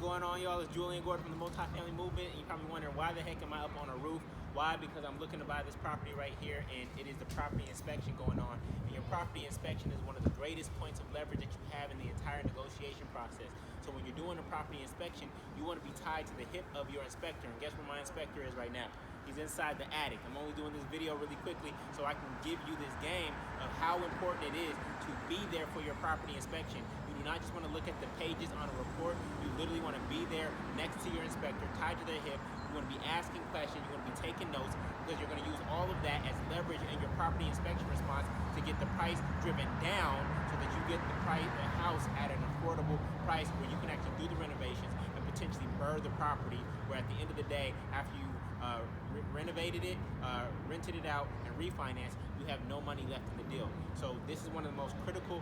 going on, y'all? It's Jullien from the multifamily movement. And you're probably wondering, why the heck am I up on a roof? Why? Because I'm looking to buy this property right here, and it is the property inspection going on. And your property inspection is one of the greatest points of leverage that you have in the entire negotiation process. So when you're doing a property inspection, you want to be tied to the hip of your inspector. And guess where my inspector is right now? He's inside the attic. I'm only doing this video really quickly so I can give you this game of how important it is to be there for your property inspection. You do not just want to look at the pages on a report. You literally want to be there next to your inspector, tied to their hip. You want to be asking questions. You want to be taking notes, because you're going to use all of that as leverage in your property inspection response to get the price driven down, so that you get the house at an affordable price where you can actually do the renovations and potentially burr the property, where at the end of the day, after you renovated it, rented it out, and refinanced, you have no money left in the deal. So this is one of the most critical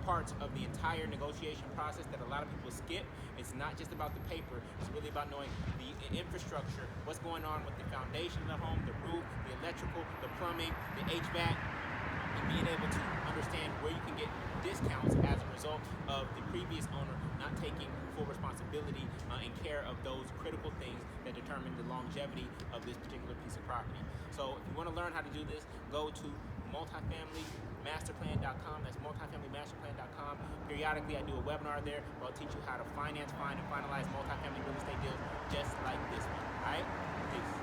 parts of the entire negotiation process that a lot of people skip. It's not just about the paper. It's really about knowing the infrastructure, what's going on with the foundation of the home, the roof, the electrical, the plumbing, the HVAC, and being able to understand where you can get discounts as a result of the previous owner not taking full responsibility and care of those critical things that determine the longevity of this particular piece of property. So if you want to learn how to do this, go to multifamilymasterplan.com. That's multifamilymasterplan.com. Periodically, I do a webinar there where I'll teach you how to finance, find, and finalize multifamily real estate deals just like this one. All right? Peace.